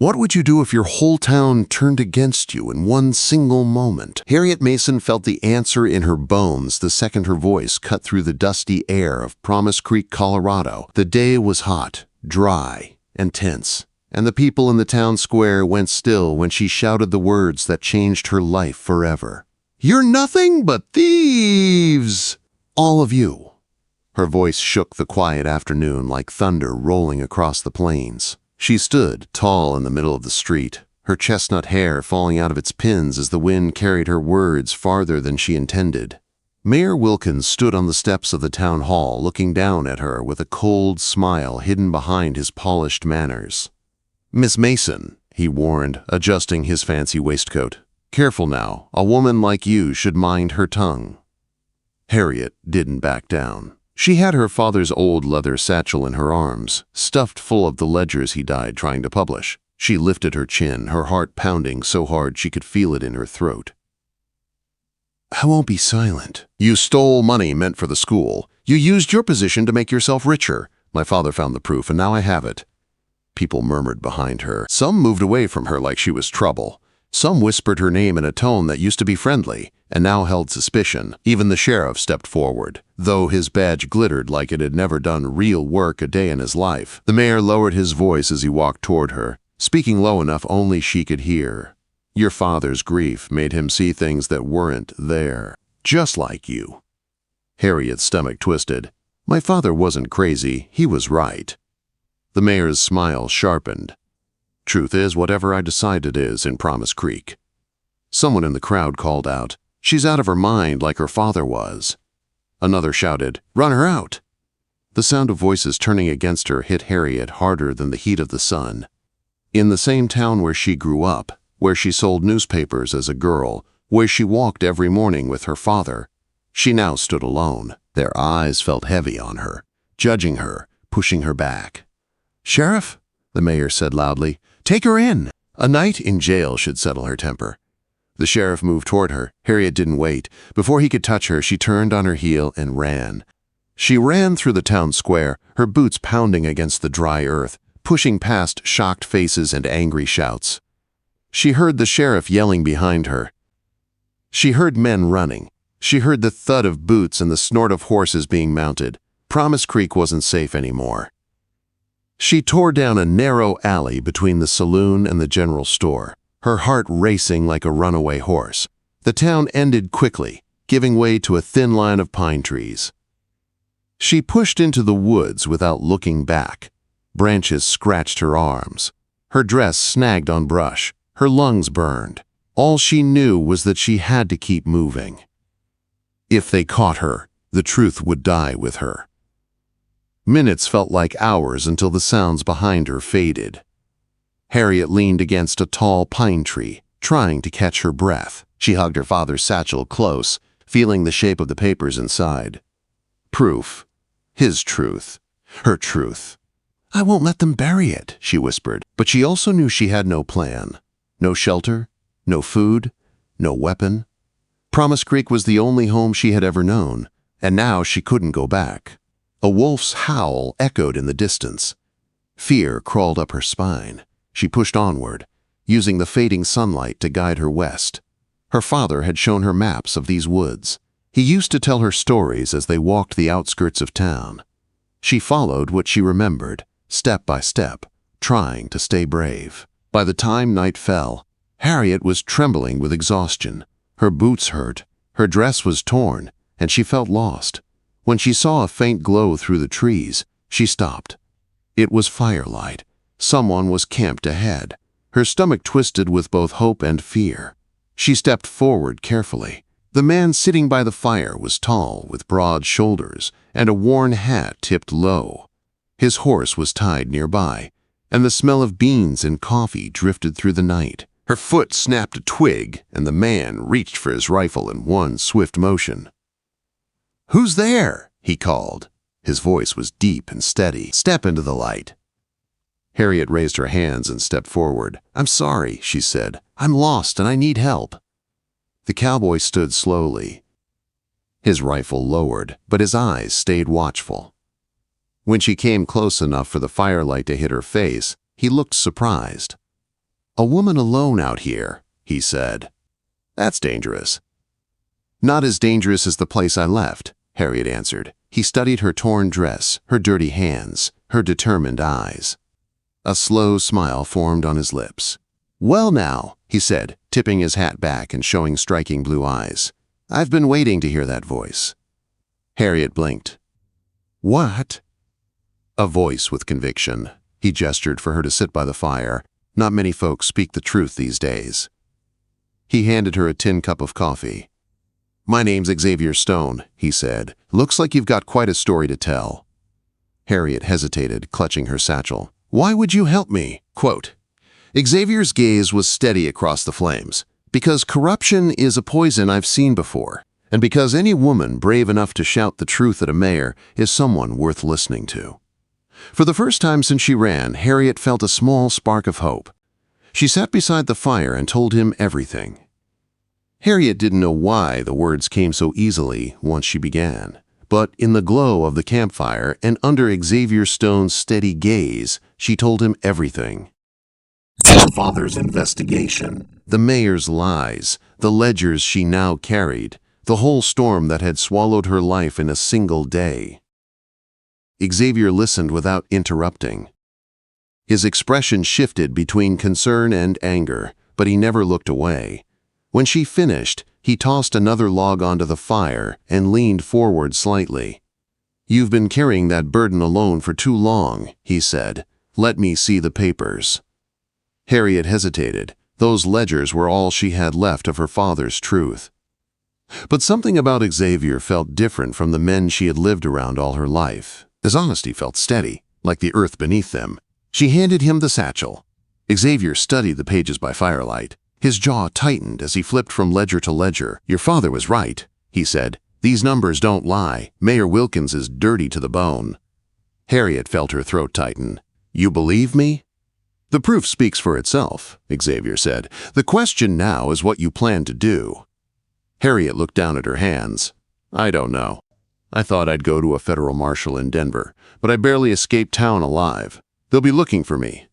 What would you do if your whole town turned against you in one single moment? Harriet Mason felt the answer in her bones the second her voice cut through the dusty air of Promise Creek, Colorado. The day was hot, dry, and tense, and the people in the town square went still when she shouted the words that changed her life forever. "You're nothing but thieves! All of you." Her voice shook the quiet afternoon like thunder rolling across the plains. She stood tall in the middle of the street, her chestnut hair falling out of its pins as the wind carried her words farther than she intended. Mayor Wilkins stood on the steps of the town hall looking down at her with a cold smile hidden behind his polished manners. "Miss Mason," he warned, adjusting his fancy waistcoat. "Careful now, a woman like you should mind her tongue." Harriet didn't back down. She had her father's old leather satchel in her arms, stuffed full of the ledgers he died trying to publish. She lifted her chin, her heart pounding so hard she could feel it in her throat. "I won't be silent. You stole money meant for the school. You used your position to make yourself richer. My father found the proof, and now I have it." People murmured behind her. Some moved away from her like she was trouble. Some whispered her name in a tone that used to be friendly, and now held suspicion. Even the sheriff stepped forward, though his badge glittered like it had never done real work a day in his life. The mayor lowered his voice as he walked toward her, speaking low enough only she could hear. "Your father's grief made him see things that weren't there. Just like you." Harriet's stomach twisted. "My father wasn't crazy, he was right." The mayor's smile sharpened. "Truth is whatever I decide it is in Promise Creek." Someone in the crowd called out, "She's out of her mind like her father was." Another shouted, "Run her out!" The sound of voices turning against her hit Harriet harder than the heat of the sun. In the same town where she grew up, where she sold newspapers as a girl, where she walked every morning with her father, she now stood alone. Their eyes felt heavy on her, judging her, pushing her back. "Sheriff," the mayor said loudly, "take her in." A night in jail should settle her temper. The sheriff moved toward her. Harriet didn't wait. Before he could touch her, she turned on her heel and ran. She ran through the town square, her boots pounding against the dry earth, pushing past shocked faces and angry shouts. She heard the sheriff yelling behind her. She heard men running. She heard the thud of boots and the snort of horses being mounted. Promise Creek wasn't safe anymore. She tore down a narrow alley between the saloon and the general store, her heart racing like a runaway horse. The town ended quickly, giving way to a thin line of pine trees. She pushed into the woods without looking back. Branches scratched her arms. Her dress snagged on brush. Her lungs burned. All she knew was that she had to keep moving. If they caught her, the truth would die with her. Minutes felt like hours until the sounds behind her faded. Harriet leaned against a tall pine tree, trying to catch her breath. She hugged her father's satchel close, feeling the shape of the papers inside. Proof. His truth. Her truth. "I won't let them bury it," she whispered. But she also knew she had no plan. No shelter, no food, no weapon. Promise Creek was the only home she had ever known, and now she couldn't go back. A wolf's howl echoed in the distance. Fear crawled up her spine. She pushed onward, using the fading sunlight to guide her west. Her father had shown her maps of these woods. He used to tell her stories as they walked the outskirts of town. She followed what she remembered, step by step, trying to stay brave. By the time night fell, Harriet was trembling with exhaustion. Her boots hurt, her dress was torn, and she felt lost. When she saw a faint glow through the trees, she stopped. It was firelight. Someone was camped ahead. Her stomach twisted with both hope and fear. She stepped forward carefully. The man sitting by the fire was tall, with broad shoulders, and a worn hat tipped low. His horse was tied nearby, and the smell of beans and coffee drifted through the night. Her foot snapped a twig, and the man reached for his rifle in one swift motion. "Who's there?" he called. His voice was deep and steady. "Step into the light." Harriet raised her hands and stepped forward. "I'm sorry," she said. "I'm lost and I need help." The cowboy stood slowly. His rifle lowered, but his eyes stayed watchful. When she came close enough for the firelight to hit her face, he looked surprised. "A woman alone out here," he said. "That's dangerous." "Not as dangerous as the place I left," Harriet answered. He studied her torn dress, her dirty hands, her determined eyes. A slow smile formed on his lips. "Well now," he said, tipping his hat back and showing striking blue eyes. "I've been waiting to hear that voice." Harriet blinked. "What?" A voice with conviction. He gestured for her to sit by the fire. Not many folks speak the truth these days. He handed her a tin cup of coffee. "My name's Xavier Stone," he said. "Looks like you've got quite a story to tell." Harriet hesitated, clutching her satchel. "Why would you help me?" Quote. Xavier's gaze was steady across the flames. "Because corruption is a poison I've seen before, and because any woman brave enough to shout the truth at a mayor is someone worth listening to." For the first time since she ran, Harriet felt a small spark of hope. She sat beside the fire and told him everything. Harriet didn't know why the words came so easily once she began, but in the glow of the campfire and under Xavier Stone's steady gaze, she told him everything. Her father's investigation, the mayor's lies, the ledgers she now carried, the whole storm that had swallowed her life in a single day. Xavier listened without interrupting. His expression shifted between concern and anger, but he never looked away. When she finished, he tossed another log onto the fire and leaned forward slightly. "You've been carrying that burden alone for too long," he said. "Let me see the papers." Harriet hesitated. Those ledgers were all she had left of her father's truth. But something about Xavier felt different from the men she had lived around all her life. His honesty felt steady, like the earth beneath them. She handed him the satchel. Xavier studied the pages by firelight. His jaw tightened as he flipped from ledger to ledger. "Your father was right," he said. "These numbers don't lie. Mayor Wilkins is dirty to the bone." Harriet felt her throat tighten. "You believe me?" "The proof speaks for itself," Xavier said. "The question now is what you plan to do." Harriet looked down at her hands. "I don't know. I thought I'd go to a federal marshal in Denver, but I barely escaped town alive. They'll be looking for me."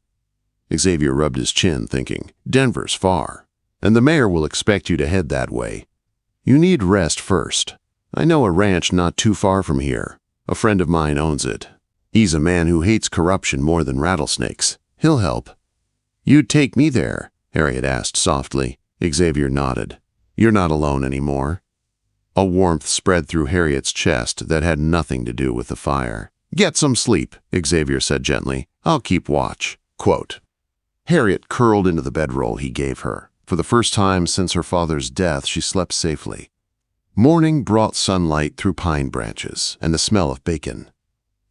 Xavier rubbed his chin, thinking, "Denver's far, and the mayor will expect you to head that way. You need rest first. I know a ranch not too far from here. A friend of mine owns it. He's a man who hates corruption more than rattlesnakes. He'll help." "You'd take me there?" Harriet asked softly. Xavier nodded. "You're not alone anymore." A warmth spread through Harriet's chest that had nothing to do with the fire. "Get some sleep," Xavier said gently. "I'll keep watch." Quote. Harriet curled into the bedroll he gave her. For the first time since her father's death, she slept safely. Morning brought sunlight through pine branches and the smell of bacon.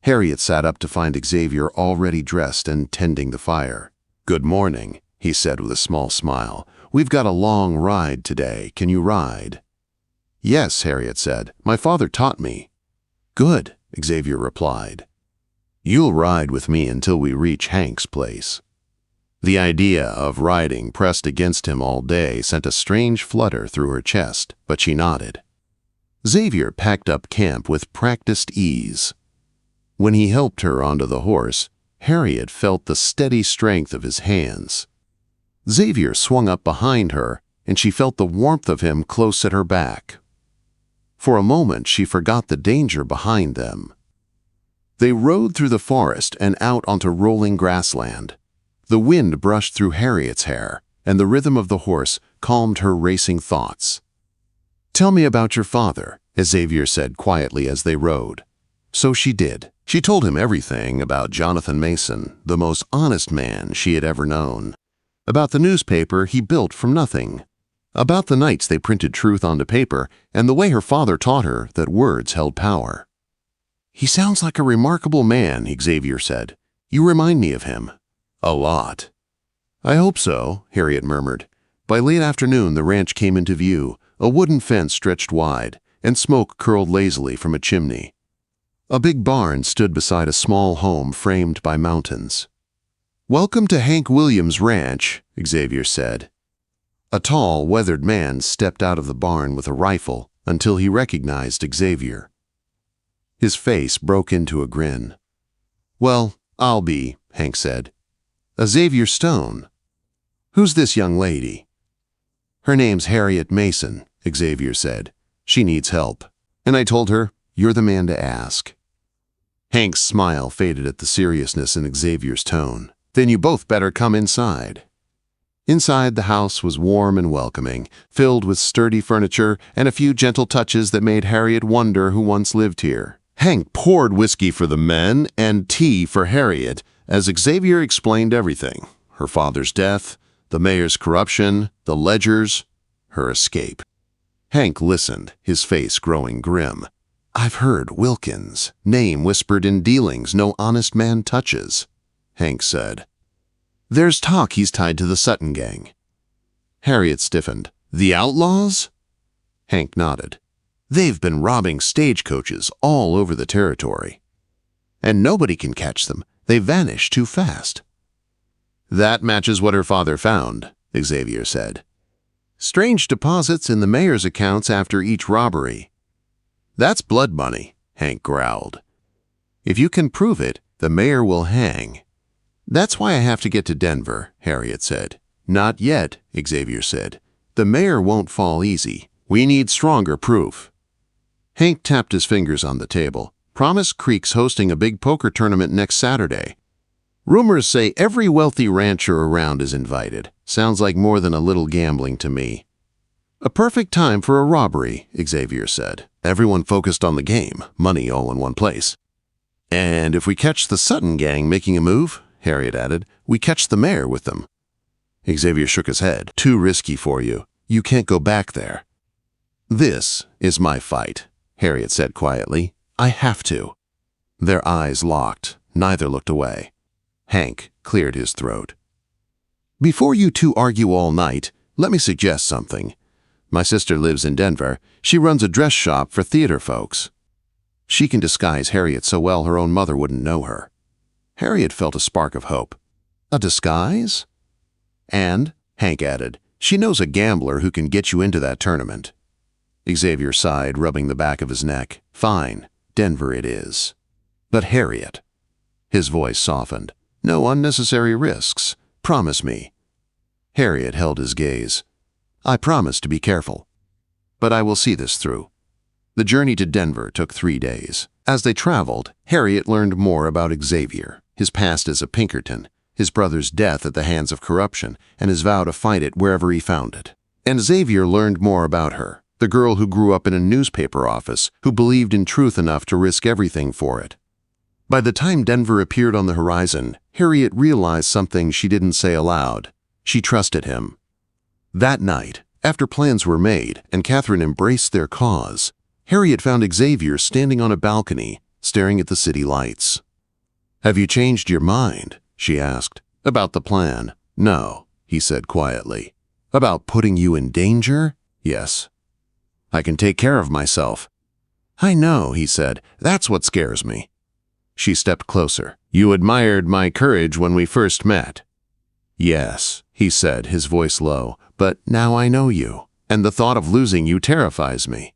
Harriet sat up to find Xavier already dressed and tending the fire. "Good morning," he said with a small smile. "We've got a long ride today. Can you ride?" "Yes," Harriet said. "My father taught me." "Good," Xavier replied. "You'll ride with me until we reach Hank's place." The idea of riding pressed against him all day sent a strange flutter through her chest, but she nodded. Xavier packed up camp with practiced ease. When he helped her onto the horse, Harriet felt the steady strength of his hands. Xavier swung up behind her, and she felt the warmth of him close at her back. For a moment, she forgot the danger behind them. They rode through the forest and out onto rolling grassland. The wind brushed through Harriet's hair, and the rhythm of the horse calmed her racing thoughts. "Tell me about your father," Xavier said quietly as they rode. So she did. She told him everything about Jonathan Mason, the most honest man she had ever known. About the newspaper he built from nothing. About the nights they printed truth onto paper, and the way her father taught her that words held power. "He sounds like a remarkable man," Xavier said. "You remind me of him." "A lot." "I hope so," Harriet murmured. By late afternoon the ranch came into view. A wooden fence stretched wide, and smoke curled lazily from a chimney. A big barn stood beside a small home framed by mountains. "Welcome to Hank Williams' ranch," Xavier said. A tall, weathered man stepped out of the barn with a rifle until he recognized Xavier. His face broke into a grin. "Well, I'll be," Hank said. "Xavier Stone." "Who's this young lady?" "Her name's Harriet Mason," Xavier said. "She needs help." And I told her, "You're the man to ask." Hank's smile faded at the seriousness in Xavier's tone. "Then you both better come inside." Inside, the house was warm and welcoming, filled with sturdy furniture and a few gentle touches that made Harriet wonder who once lived here. Hank poured whiskey for the men and tea for Harriet as Xavier explained everything: her father's death, the mayor's corruption, the ledgers, her escape. Hank listened, his face growing grim. "I've heard Wilkins, name whispered in dealings no honest man touches," Hank said. "There's talk he's tied to the Sutton gang." Harriet stiffened. "The outlaws?" Hank nodded. "They've been robbing stagecoaches all over the territory. And nobody can catch them. They vanish too fast." "That matches what her father found," Xavier said. "Strange deposits in the mayor's accounts after each robbery." "That's blood money," Hank growled. "If you can prove it, the mayor will hang." "That's why I have to get to Denver," Harriet said. "Not yet," Xavier said. "The mayor won't fall easy. We need stronger proof." Hank tapped his fingers on the table. "Promise Creek's hosting a big poker tournament next Saturday. Rumors say every wealthy rancher around is invited. Sounds like more than a little gambling to me." "A perfect time for a robbery," Xavier said. "Everyone focused on the game, money all in one place." "And if we catch the Sutton gang making a move," Harriet added, "we catch the mayor with them." Xavier shook his head. "Too risky for you. You can't go back there." "This is my fight," Harriet said quietly. "I have to." Their eyes locked. Neither looked away. Hank cleared his throat. "Before you two argue all night, let me suggest something. My sister lives in Denver. She runs a dress shop for theater folks. She can disguise Harriet so well her own mother wouldn't know her." Harriet felt a spark of hope. "A disguise?" "And," Hank added, "she knows a gambler who can get you into that tournament." Xavier sighed, rubbing the back of his neck. "Fine, Denver it is. But Harriet," his voice softened, "no unnecessary risks. Promise me." Harriet held his gaze. "I promise to be careful. But I will see this through." The journey to Denver took 3 days. As they traveled, Harriet learned more about Xavier, his past as a Pinkerton, his brother's death at the hands of corruption, and his vow to fight it wherever he found it. And Xavier learned more about her, the girl who grew up in a newspaper office, who believed in truth enough to risk everything for it. By the time Denver appeared on the horizon, Harriet realized something she didn't say aloud. She trusted him. That night, after plans were made and Catherine embraced their cause, Harriet found Xavier standing on a balcony, staring at the city lights. "Have you changed your mind?" she asked. "About the plan?" "No," he said quietly. "About putting you in danger?" "Yes." "I can take care of myself." "I know," he said. "That's what scares me." She stepped closer. "You admired my courage when we first met." "Yes," he said, his voice low, "but now I know you, and the thought of losing you terrifies me."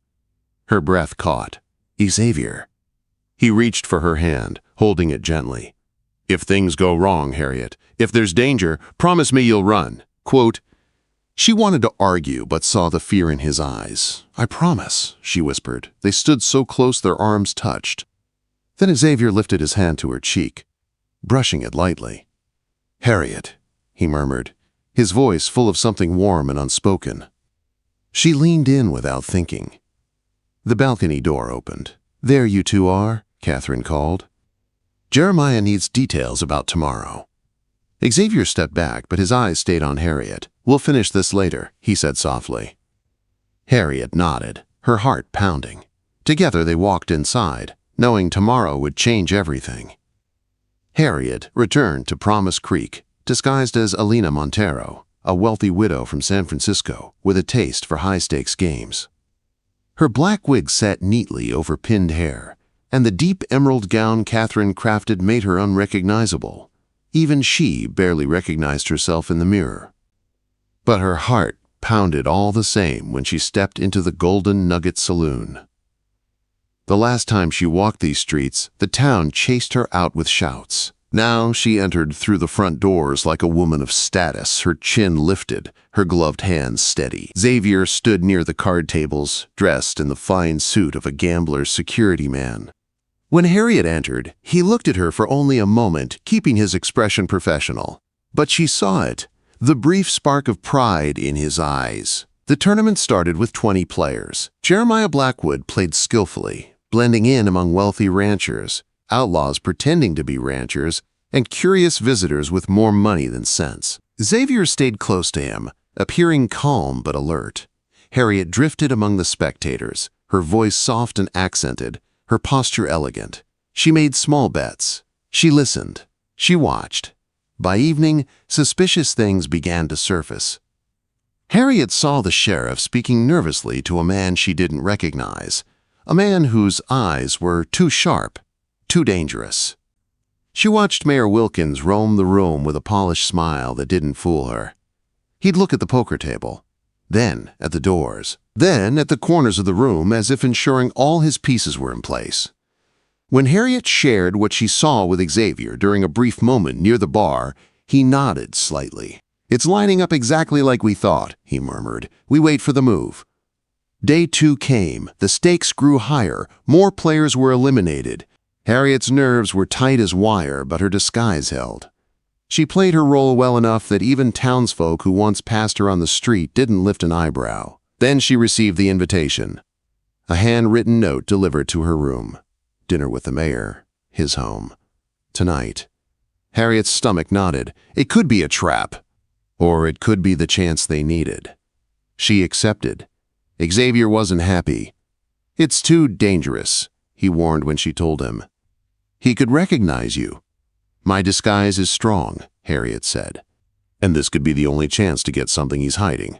Her breath caught. "Xavier." He reached for her hand, holding it gently. "If things go wrong, Harriet, if there's danger, promise me you'll run." Quote, she wanted to argue, but saw the fear in his eyes. "I promise," she whispered. They stood so close their arms touched. Then Xavier lifted his hand to her cheek, brushing it lightly. "Harriet," he murmured, his voice full of something warm and unspoken. She leaned in without thinking. The balcony door opened. "There you two are," Catherine called. "Jeremiah needs details about tomorrow." Xavier stepped back, but his eyes stayed on Harriet. "We'll finish this later," he said softly. Harriet nodded, her heart pounding. Together they walked inside, knowing tomorrow would change everything. Harriet returned to Promise Creek, disguised as Alina Montero, a wealthy widow from San Francisco with a taste for high-stakes games. Her black wig sat neatly over pinned hair, and the deep emerald gown Catherine crafted made her unrecognizable. Even she barely recognized herself in the mirror. But her heart pounded all the same when she stepped into the Golden Nugget Saloon. The last time she walked these streets, the town chased her out with shouts. Now she entered through the front doors like a woman of status, her chin lifted, her gloved hands steady. Xavier stood near the card tables, dressed in the fine suit of a gambler's security man. When Harriet entered, he looked at her for only a moment, keeping his expression professional. But she saw it, the brief spark of pride in his eyes. The tournament started with 20 players. Jeremiah Blackwood played skillfully, blending in among wealthy ranchers, outlaws pretending to be ranchers, and curious visitors with more money than sense. Xavier stayed close to him, appearing calm but alert. Harriet drifted among the spectators, her voice soft and accented, her posture elegant. She made small bets. She listened. She watched. By evening, suspicious things began to surface. Harriet saw the sheriff speaking nervously to a man she didn't recognize, a man whose eyes were too sharp, too dangerous. She watched Mayor Wilkins roam the room with a polished smile that didn't fool her. He'd look at the poker table, then at the doors, then at the corners of the room as if ensuring all his pieces were in place. When Harriet shared what she saw with Xavier during a brief moment near the bar, he nodded slightly. "It's lining up exactly like we thought," he murmured. "We wait for the move." Day 2 came. The stakes grew higher. More players were eliminated. Harriet's nerves were tight as wire, but her disguise held. She played her role well enough that even townsfolk who once passed her on the street didn't lift an eyebrow. Then she received the invitation. A handwritten note delivered to her room. Dinner with the mayor. His home. Tonight. Harriet's stomach knotted. It could be a trap. Or it could be the chance they needed. She accepted. Xavier wasn't happy. "It's too dangerous," he warned when she told him. "He could recognize you." "My disguise is strong," Harriet said. "And this could be the only chance to get something he's hiding."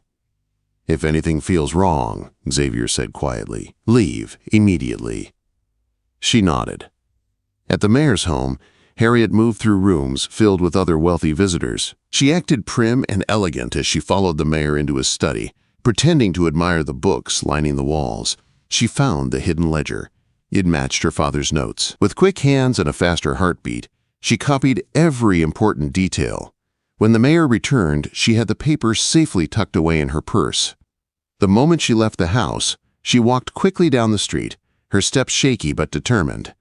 "If anything feels wrong," Xavier said quietly, "leave immediately." She nodded. At the mayor's home, Harriet moved through rooms filled with other wealthy visitors. She acted prim and elegant as she followed the mayor into his study, pretending to admire the books lining the walls. She found the hidden ledger. It matched her father's notes. With quick hands and a faster heartbeat, she copied every important detail. When the mayor returned, she had the papers safely tucked away in her purse. The moment she left the house, she walked quickly down the street, her steps shaky but determined.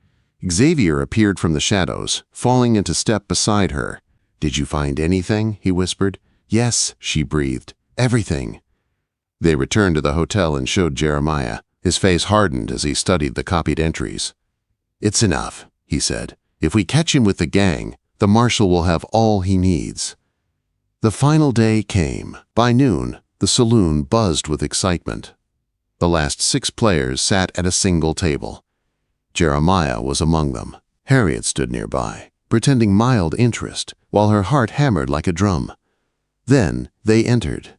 Xavier appeared from the shadows, falling into step beside her. "Did you find anything?" he whispered. "Yes," she breathed. "Everything." They returned to the hotel and showed Jeremiah. His face hardened as he studied the copied entries. "It's enough," he said. "If we catch him with the gang, the marshal will have all he needs." The final day came. By noon, the saloon buzzed with excitement. The last 6 players sat at a single table. Jeremiah was among them. Harriet stood nearby, pretending mild interest, while her heart hammered like a drum. Then they entered.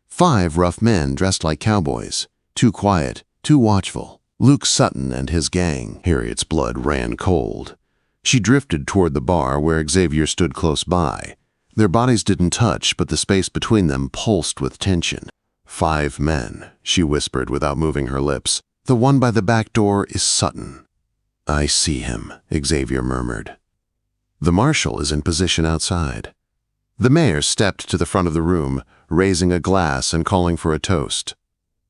5 rough men dressed like cowboys, too quiet, too watchful. Luke Sutton and his gang. Harriet's blood ran cold. She drifted toward the bar where Xavier stood close by. Their bodies didn't touch, but the space between them pulsed with tension. 5 men, she whispered without moving her lips. "The one by the back door is Sutton." "I see him," Xavier murmured. "The marshal is in position outside." The mayor stepped to the front of the room, raising a glass and calling for a toast.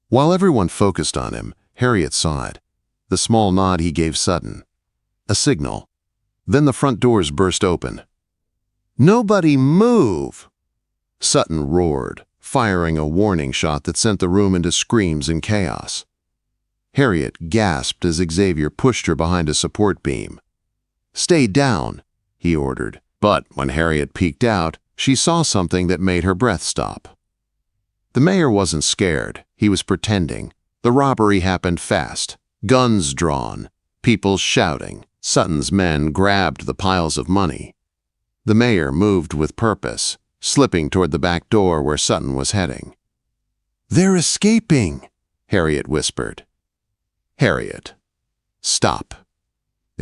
While everyone focused on him, Harriet saw it. The small nod he gave Sutton. A signal. Then the front doors burst open. "Nobody move!" Sutton roared, firing a warning shot that sent the room into screams and chaos. Harriet gasped as Xavier pushed her behind a support beam. "Stay down," he ordered. But when Harriet peeked out, she saw something that made her breath stop. The mayor wasn't scared. He was pretending. The robbery happened fast. Guns drawn. People shouting. Sutton's men grabbed the piles of money. The mayor moved with purpose, slipping toward the back door where Sutton was heading. "They're escaping," Harriet whispered. "Harriet, stop,"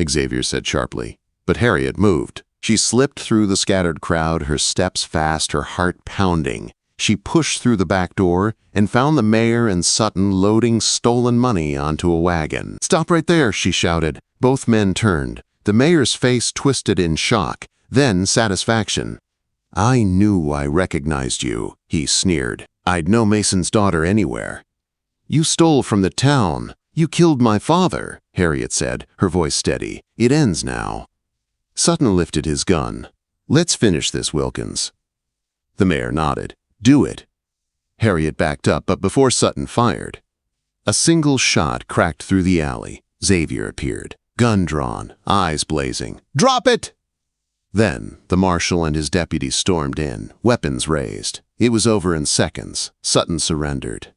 Xavier said sharply. But Harriet moved. She slipped through the scattered crowd, her steps fast, her heart pounding. She pushed through the back door and found the mayor and Sutton loading stolen money onto a wagon. "Stop right there," she shouted. Both men turned. The mayor's face twisted in shock, then satisfaction. "I knew I recognized you," he sneered. "I'd know Mason's daughter anywhere." "You stole from the town. You killed my father," Harriet said, her voice steady. "It ends now." Sutton lifted his gun. "Let's finish this, Wilkins." The mayor nodded. "Do it." Harriet backed up, but before Sutton fired, a single shot cracked through the alley. Xavier appeared, gun drawn, eyes blazing. "Drop it!" Then the marshal and his deputies stormed in, weapons raised. It was over in seconds. Sutton surrendered.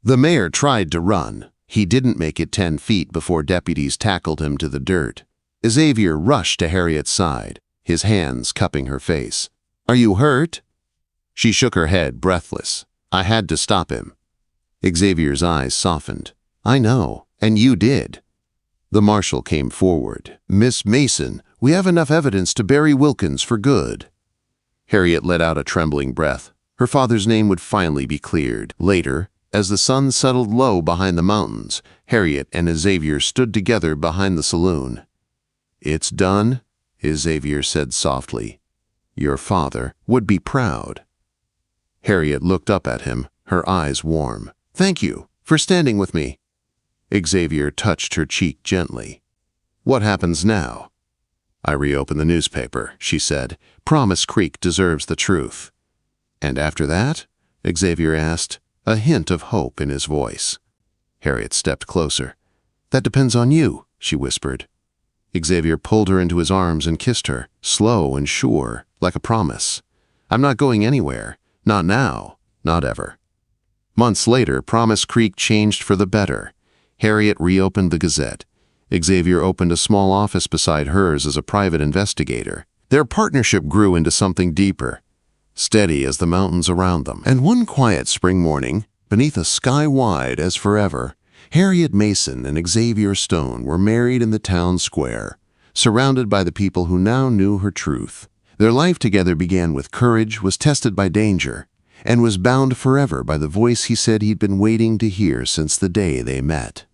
The mayor tried to run. He didn't make it 10 feet before deputies tackled him to the dirt. Xavier rushed to Harriet's side, his hands cupping her face. "Are you hurt?" She shook her head, breathless. "I had to stop him." Xavier's eyes softened. "I know, and you did." The marshal came forward. "Miss Mason, we have enough evidence to bury Wilkins for good." Harriet let out a trembling breath. Her father's name would finally be cleared. Later, as the sun settled low behind the mountains, Harriet and Xavier stood together behind the saloon. "It's done," Xavier said softly. "Your father would be proud." Harriet looked up at him, her eyes warm. "Thank you for standing with me." Xavier touched her cheek gently. "What happens now?" "I reopen the newspaper," she said. "Promise Creek deserves the truth." "And after that?" Xavier asked, a hint of hope in his voice. Harriet stepped closer. "That depends on you," she whispered. Xavier pulled her into his arms and kissed her, slow and sure, like a promise. "I'm not going anywhere. Not now. Not ever." Months later, Promise Creek changed for the better. Harriet reopened the Gazette. Xavier opened a small office beside hers as a private investigator. Their partnership grew into something deeper, steady as the mountains around them. And one quiet spring morning, beneath a sky wide as forever, Harriet Mason and Xavier Stone were married in the town square, surrounded by the people who now knew her truth. Their life together began with courage, was tested by danger, and was bound forever by the voice he said he'd been waiting to hear since the day they met.